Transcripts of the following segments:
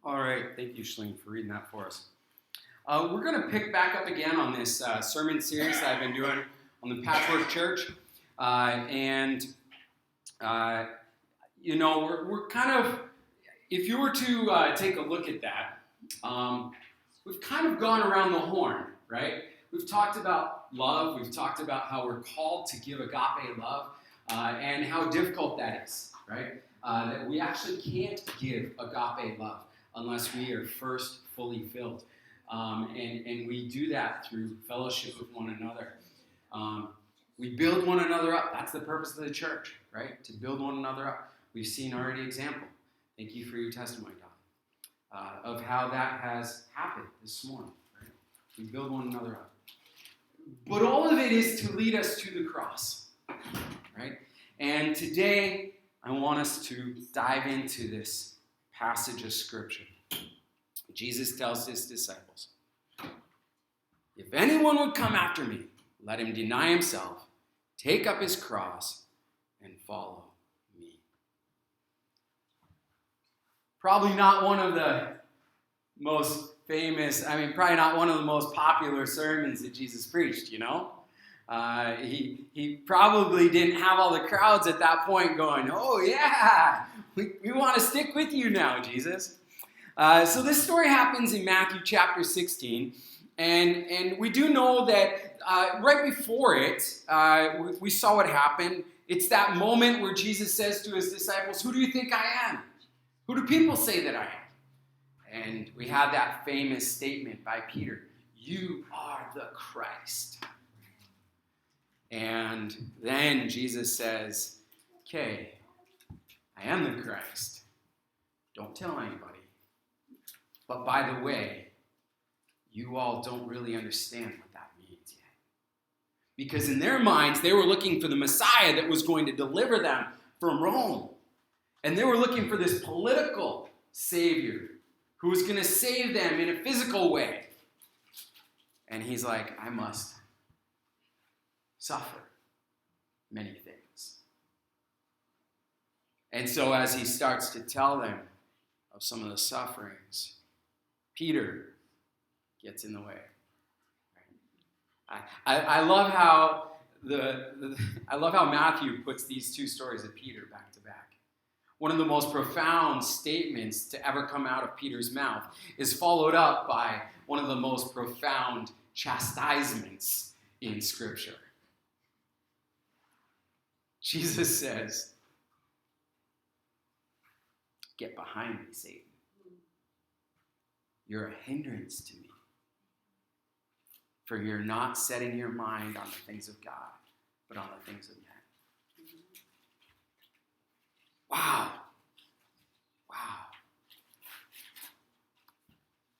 All right, thank you, Schling, for reading that for us. We're going to pick back up again on this sermon series that I've been doing on the Patchwork Church. We're kind of, if you were to take a look at that, we've kind of gone around the horn, right? We've talked about love. We've talked about how we're called to give agape love and how difficult that is, right? That we actually can't give agape love unless we are first fully filled. And we do that through fellowship with one another. We build one another up. That's the purpose of the church, right? To build one another up. We've seen already example. Thank you for your testimony, Don, of how that has happened this morning. Right? We build one another up. But all of it is to lead us to the cross, right? And today, I want us to dive into this passage of Scripture. Jesus tells his disciples, if anyone would come after me, let him deny himself, take up his cross, and follow me. Probably not one of the most famous, probably not one of the most popular sermons that Jesus preached, you know? He probably didn't have all the crowds at that point going, oh yeah, we want to stick with you now, Jesus. So this story happens in Matthew chapter 16, and we do know that right before it, we saw what happened. It's that moment where Jesus says to his disciples, who do you think I am? Who do people say that I am? And we have that famous statement by Peter, you are the Christ. And then Jesus says, okay, I am the Christ. Don't tell anybody. But by the way, you all don't really understand what that means yet. Because in their minds, they were looking for the Messiah that was going to deliver them from Rome. And they were looking for this political Savior who was going to save them in a physical way. And he's like, I must suffer many things. And so as he starts to tell them of some of the sufferings, Peter gets in the way. I love how Matthew puts these two stories of Peter back to back. One of the most profound statements to ever come out of Peter's mouth is followed up by one of the most profound chastisements in Scripture. Jesus says, get behind me, Satan. You're a hindrance to me. For you're not setting your mind on the things of God, but on the things of men. Wow. Wow.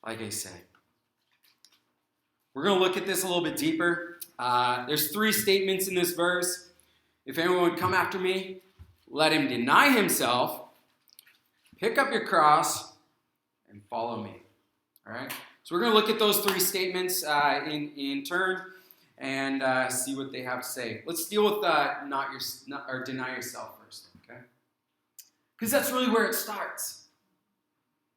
Like I said, we're going to look at this a little bit deeper. There's 3 statements in this verse. If anyone would come after me, let him deny himself, pick up your cross, and follow me. All right? So we're going to look at those 3 statements in turn and see what they have to say. Let's deal with deny yourself first, okay? Because that's really where it starts.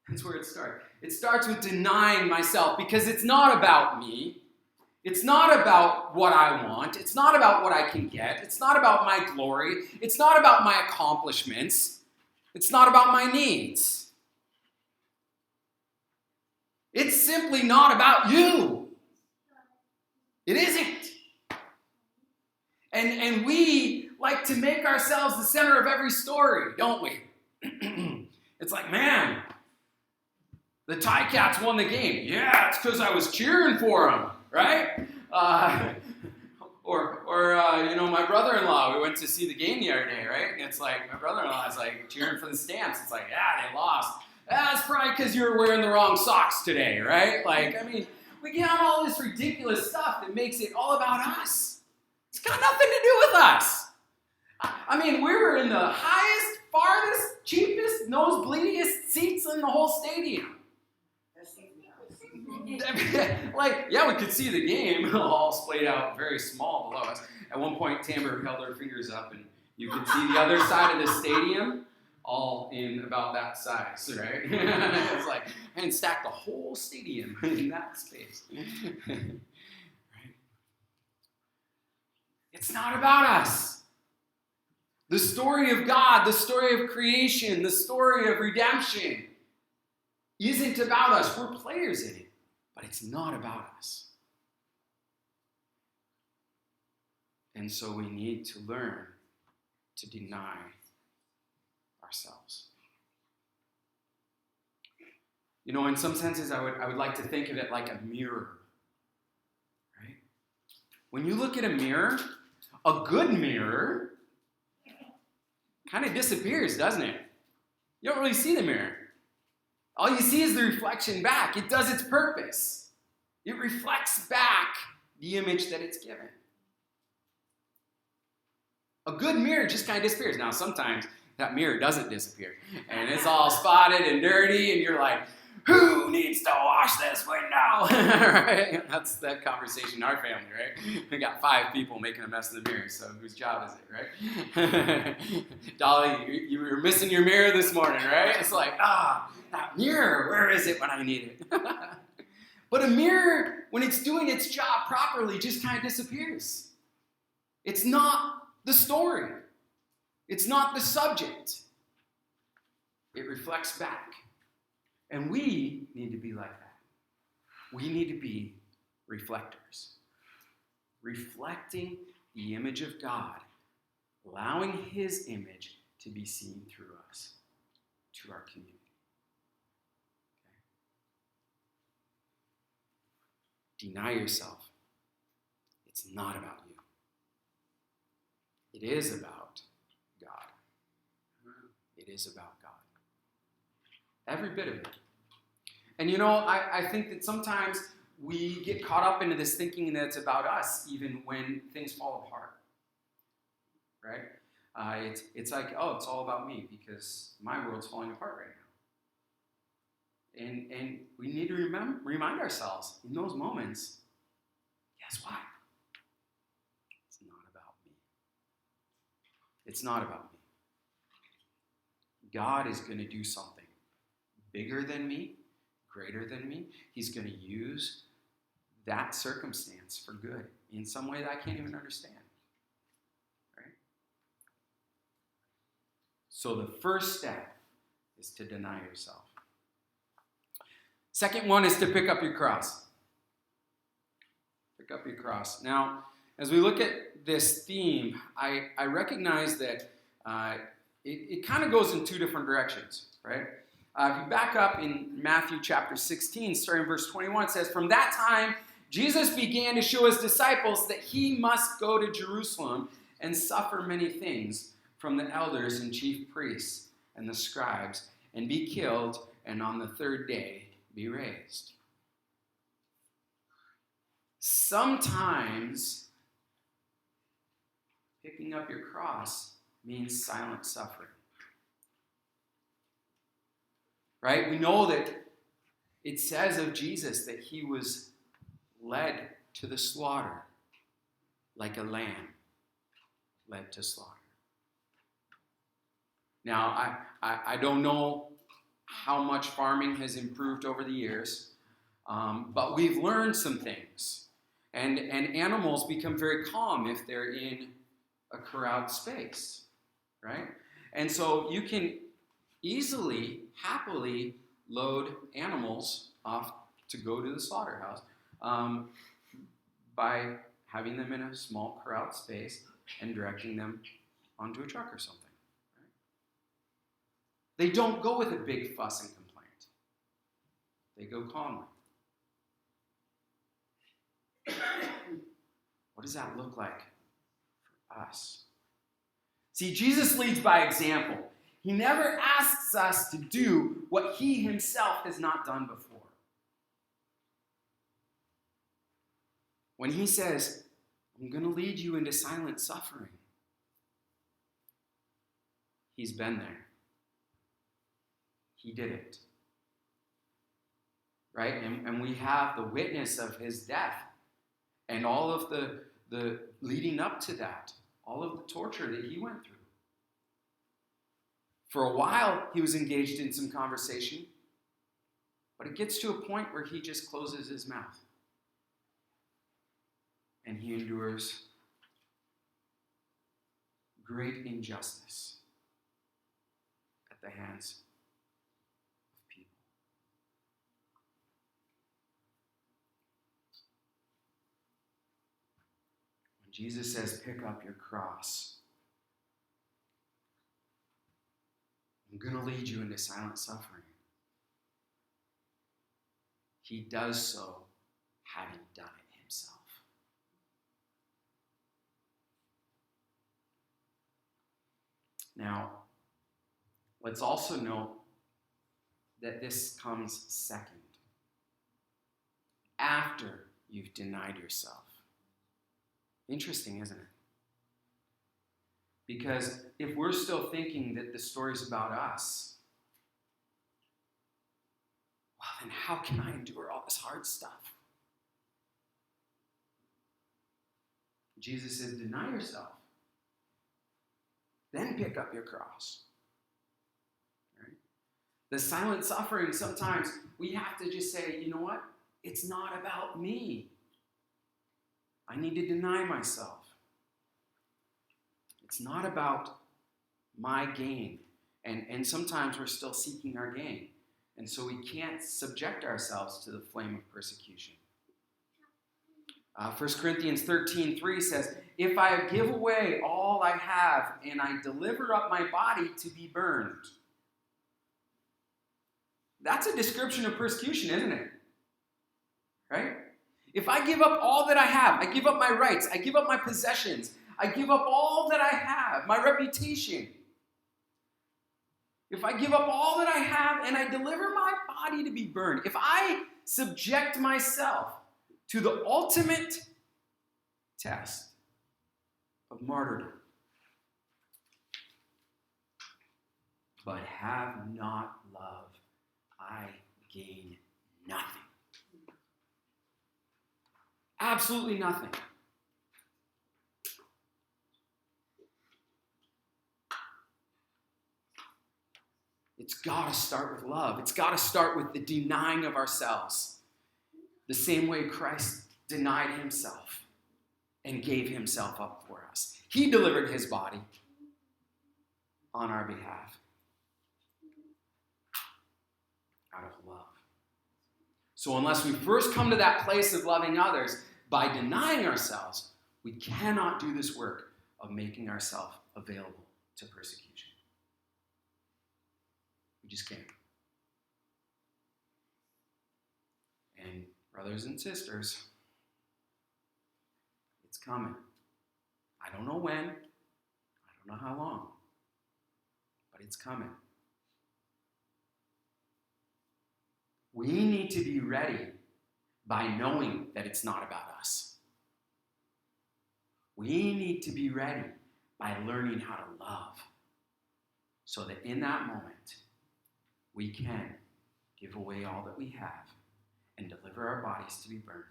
That's where it starts. It starts with denying myself because it's not about me. It's not about what I want. It's not about what I can get. It's not about my glory. It's not about my accomplishments. It's not about my needs. It's simply not about you. It isn't. And we like to make ourselves the center of every story, don't we? It's like, man, the Ticats won the game. Yeah, it's because I was cheering for them, right? My brother-in-law, we went to see the game the other day, right? And it's like, my brother-in-law is like cheering for the Stamps. It's like, yeah, they lost. That's probably because you were wearing the wrong socks today, right? We get on all this ridiculous stuff that makes it all about us. It's got nothing to do with us. We were in the highest, farthest, cheapest, nosebleediest seats in the whole stadium. We could see the game all splayed out very small below us. At one point, Tamber held her fingers up, and you could see the other side of the stadium all in about that size, right? It's like, and stack the whole stadium in that space. Right? It's not about us. The story of God, the story of creation, the story of redemption isn't about us. We're players in it, but it's not about us. And so we need to learn to deny ourselves. You know, in some senses, I would like to think of it like a mirror, right? When you look at a mirror, a good mirror kind of disappears, doesn't it? You don't really see the mirror. All you see is the reflection back. It does its purpose. It reflects back the image that it's given. A good mirror just kind of disappears. Now, sometimes that mirror doesn't disappear, and it's all spotted and dirty, and you're like, who needs to wash this window? Right? That's that conversation in our family, right? We got 5 people making a mess in the mirror, so whose job is it, right? Dolly, you were missing your mirror this morning, right? It's like, that mirror, where is it when I need it? But a mirror, when it's doing its job properly, just kind of disappears. It's not the story. It's not the subject. It reflects back. And we need to be like that. We need to be reflectors. Reflecting the image of God, allowing his image to be seen through us, to our community. Okay? Deny yourself. It's not about you. It is about God. It is about God. Every bit of it. And you know, I think that sometimes we get caught up into this thinking that it's about us, even when things fall apart. Right? It's like, it's all about me because my world's falling apart right now. And we need to remind ourselves in those moments, guess what? It's not about me. It's not about me. God is going to do something bigger than me, greater than me. He's going to use that circumstance for good in some way that I can't even understand. Right? So the first step is to deny yourself. Second one is to pick up your cross. Pick up your cross. Now, as we look at this theme, I recognize that it kind of goes in 2 different directions, right? If you back up in Matthew chapter 16, starting verse 21, it says, "From that time, Jesus began to show his disciples that he must go to Jerusalem and suffer many things from the elders and chief priests and the scribes, and be killed, and on the 3rd day be raised." Sometimes picking up your cross means silent suffering. Right? We know that it says of Jesus that he was led to the slaughter like a lamb led to slaughter. Now, I don't know how much farming has improved over the years, but we've learned some things. And animals become very calm if they're in a corralled space, right? And so you can easily, happily load animals off to go to the slaughterhouse by having them in a small corralled space and directing them onto a truck or something. Right? They don't go with a big fuss and complaint. They go calmly. What does that look like for us? See, Jesus leads by example. He never asks us to do what he himself has not done before. When he says, "I'm going to lead you into silent suffering," he's been there. He did it. Right? And we have the witness of his death and all of the leading up to that, all of the torture that he went through For a while, he was engaged in some conversation, but it gets to a point where he just closes his mouth. And he endures great injustice at the hands of people. When Jesus says, pick up your cross, I'm going to lead you into silent suffering. He does so having done it himself. Now, let's also note that this comes second, after you've denied yourself. Interesting, isn't it? Because if we're still thinking that the story's about us, well, then how can I endure all this hard stuff? Jesus says, deny yourself. Then pick up your cross. Right? The silent suffering, sometimes we have to just say, you know what? It's not about me. I need to deny myself. It's not about my gain. And sometimes we're still seeking our gain. And so we can't subject ourselves to the flame of persecution. 1 Corinthians 13:3 says, if I give away all I have and I deliver up my body to be burned. That's a description of persecution, isn't it? Right? If I give up all that I have, I give up my rights, I give up my possessions, I give up all that I have, my reputation. If I give up all that I have and I deliver my body to be burned, if I subject myself to the ultimate test of martyrdom, but have not love, I gain nothing. Absolutely nothing. It's got to start with love. It's got to start with the denying of ourselves. The same way Christ denied himself and gave himself up for us. He delivered his body on our behalf out of love. So unless we first come to that place of loving others by denying ourselves, we cannot do this work of making ourselves available to persecution. We just can't. And brothers and sisters, it's coming. I don't know when. I don't know how long. But it's coming. We need to be ready by knowing that it's not about us. We need to be ready by learning how to love, so that in that moment, we can give away all that we have and deliver our bodies to be burned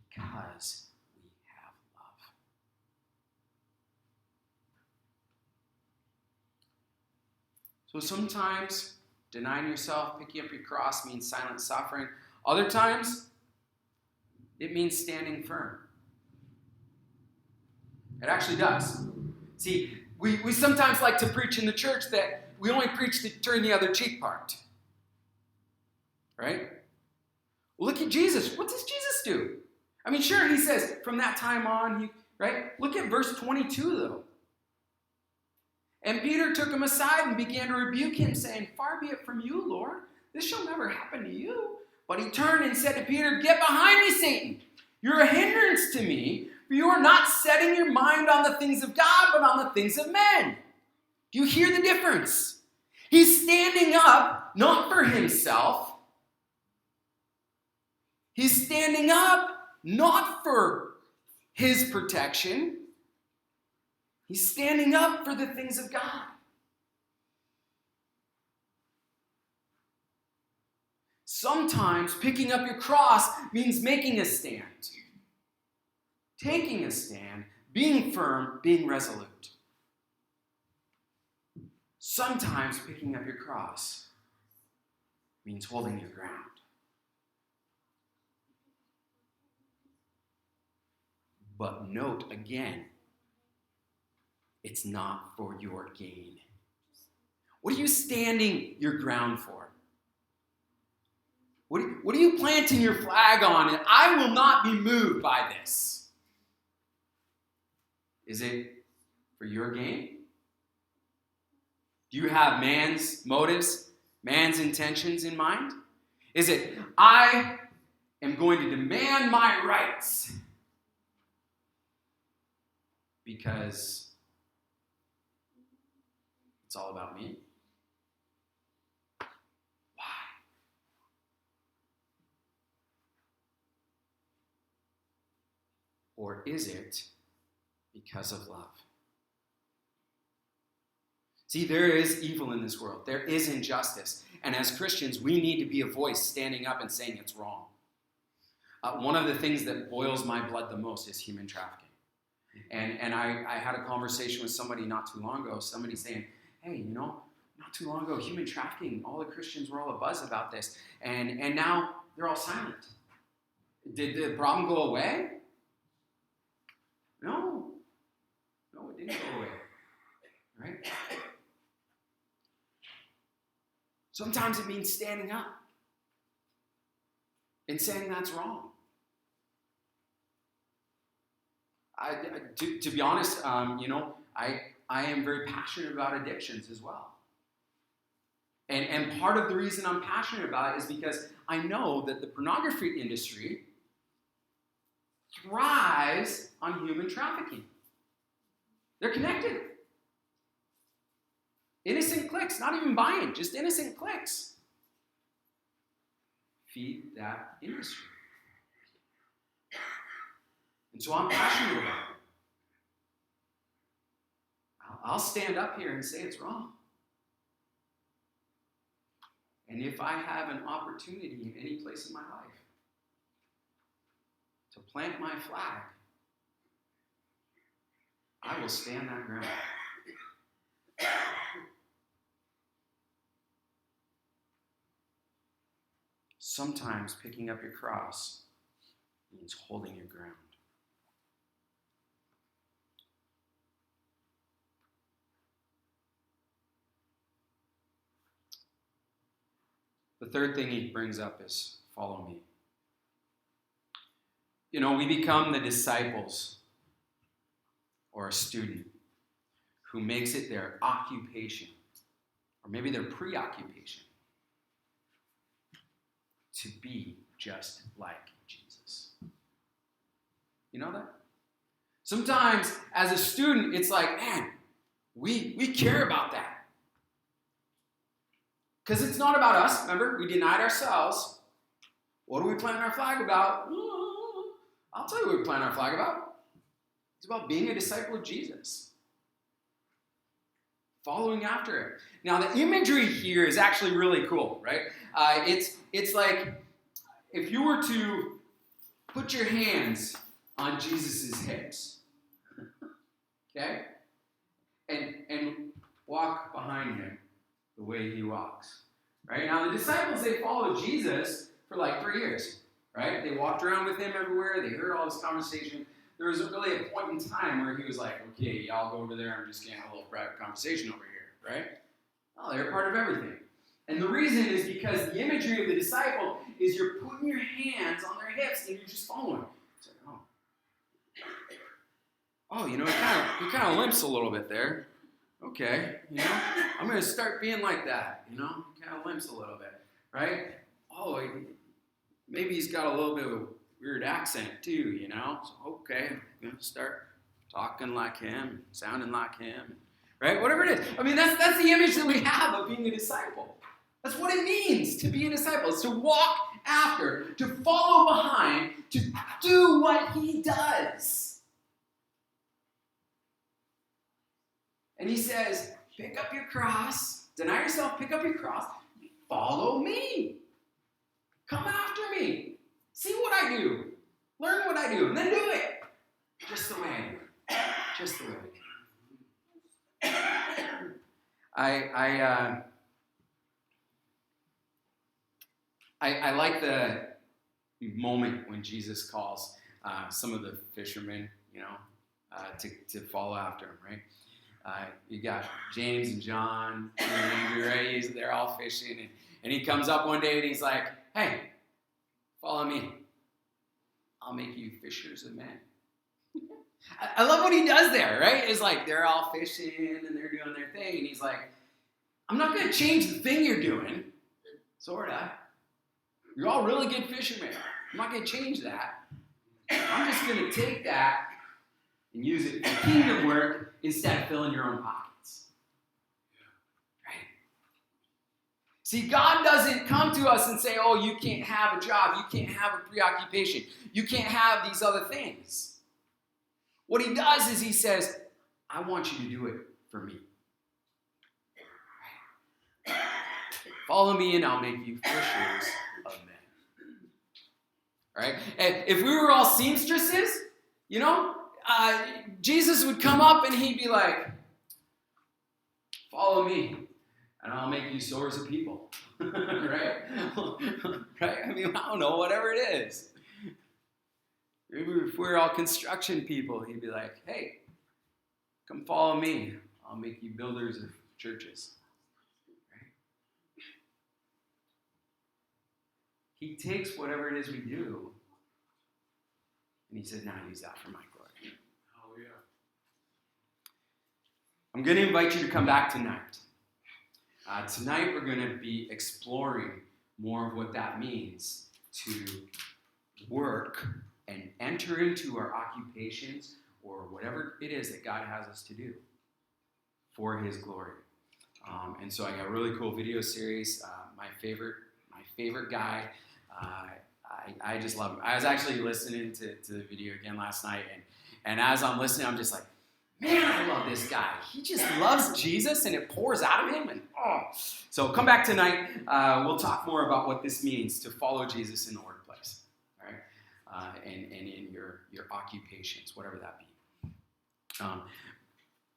because we have love. So sometimes denying yourself, picking up your cross means silent suffering. Other times, it means standing firm. It actually does. See, we sometimes like to preach in the church that we only preach the turn the other cheek part. Right? Look at Jesus. What does Jesus do? I mean, sure, he says, from that time on, right? Look at verse 22, though. And Peter took him aside and began to rebuke him, saying, far be it from you, Lord. This shall never happen to you. But he turned and said to Peter, get behind me, Satan. You're a hindrance to me, for you are not setting your mind on the things of God, but on the things of men. Do you hear the difference? He's standing up, not for himself. He's standing up, not for his protection. He's standing up for the things of God. Sometimes picking up your cross means making a stand. Taking a stand, being firm, being resolute. Sometimes picking up your cross means holding your ground. But note again, it's not for your gain. What are you standing your ground for? What are you planting your flag on? And I will not be moved by this. Is it for your gain? Do you have man's motives, man's intentions in mind? Is it, I am going to demand my rights because it's all about me? Why? Or is it because of love? See, there is evil in this world. There is injustice. And as Christians, we need to be a voice standing up and saying it's wrong. One of the things that boils my blood the most is human trafficking. And I had a conversation with somebody not too long ago, somebody saying, hey, not too long ago, human trafficking, all the Christians were all abuzz about this. And now they're all silent. Did the problem go away? No, it didn't go away. Right? Sometimes it means standing up and saying that's wrong. To be honest, I am very passionate about addictions as well. And part of the reason I'm passionate about it is because I know that the pornography industry thrives on human trafficking. They're connected. Innocent clicks, not even buying, just innocent clicks. Feed that industry. And so I'm passionate about it. I'll stand up here and say it's wrong. And if I have an opportunity in any place in my life to plant my flag, I will stand that ground. Sometimes picking up your cross means holding your ground. The third thing he brings up is follow me. We become the disciples or a student who makes it their occupation, or maybe their preoccupation, to be just like Jesus. You know that? Sometimes as a student, it's like, man, we care about that. Because it's not about us. Remember, we denied ourselves. What do we plant our flag about? I'll tell you what we plant our flag about. It's about being a disciple of Jesus. Following after him. Now, the imagery here is actually really cool, right? It's like if you were to put your hands on Jesus' hips, okay? And walk behind him the way he walks, right? Now, the disciples, they followed Jesus for like 3 years, right? They walked around with him everywhere. They heard all this conversation. There was really a point in time where he was like, okay, y'all go over there. I'm just going to have a little private conversation over here, right? Oh, they're part of everything. And the reason is because the imagery of the disciple is you're putting your hands on their hips and you're just following. It's like, he kind of limps a little bit there. Okay, I'm going to start being like that, kind of limps a little bit, right? Oh, maybe he's got a little bit of a weird accent too, So, okay, I'm going to start talking like him, sounding like him, right? Whatever it is. I mean, that's the image that we have of being a disciple. That's what it means to be a disciple. It's to walk after, to follow behind, to do what he does. And he says, pick up your cross, deny yourself, pick up your cross, follow me. Come after me. See what I do. Learn what I do, and then do it. Just the way I do it. Just the way I do it. I like the moment when Jesus calls some of the fishermen, to follow after him, right? You got James and John, and Andrew, right? They're all fishing, and he comes up one day and he's like, "Hey, follow me. I'll make you fishers of men." I love what he does there, right? It's like they're all fishing and they're doing their thing, and he's like, "I'm not going to change the thing you're doing, sorta. You're all really good fishermen. I'm not going to change that. I'm just going to take that and use it for kingdom work instead of filling your own pockets." Right? See, God doesn't come to us and say, "Oh, you can't have a job. You can't have a preoccupation. You can't have these other things." What he does is he says, "I want you to do it for me. Right? Follow me and I'll make you fishers of men." Right? And if we were all seamstresses, Jesus would come up and he'd be like, "Follow me, and I'll make you sewers of people." Right? Right? I mean, I don't know, whatever it is. Maybe if we're all construction people, he'd be like, "Hey, come follow me. I'll make you builders of churches." Right? He takes whatever it is we do, and he says, "Now use that for my glory." Oh, yeah. I'm going to invite you to come back tonight. Tonight we're going to be exploring more of what that means to work and enter into our occupations or whatever it is that God has us to do for his glory. And so I got a really cool video series. My favorite guy. I just love him. I was actually listening to the video again last night, and as I'm listening, I'm just like, man, I love this guy. He just loves Jesus, and it pours out of him. And so come back tonight. We'll talk more about what this means to follow Jesus in the workplace, all right? And in your occupations, whatever that be.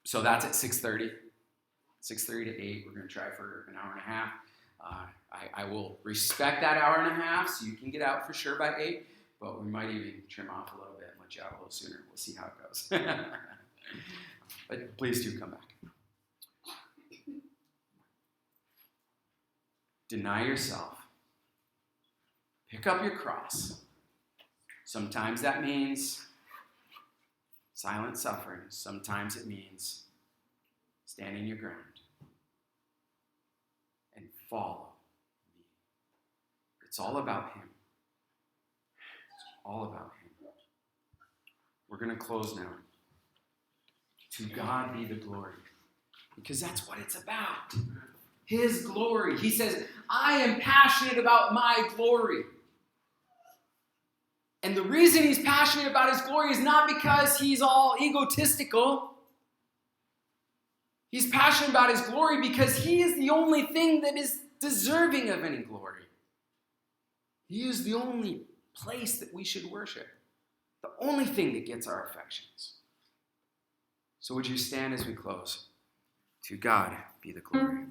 So that's at 6:30. 6:30 to 8. We're going to try for an hour and a half. I will respect that hour and a half, so you can get out for sure by 8. But we might even trim off a little bit and let you out a little sooner. We'll see how it goes. But please do come back. Deny yourself. Pick up your cross. Sometimes that means silent suffering. Sometimes it means standing your ground. And follow me. It's all about him. It's all about him. We're going to close now. To God be the glory. Because that's what it's about. His glory. He says, "I am passionate about my glory." And the reason he's passionate about his glory is not because he's all egotistical. He's passionate about his glory because he is the only thing that is deserving of any glory. He is the only place that we should worship. The only thing that gets our affections. So would you stand as we close? To God be the glory.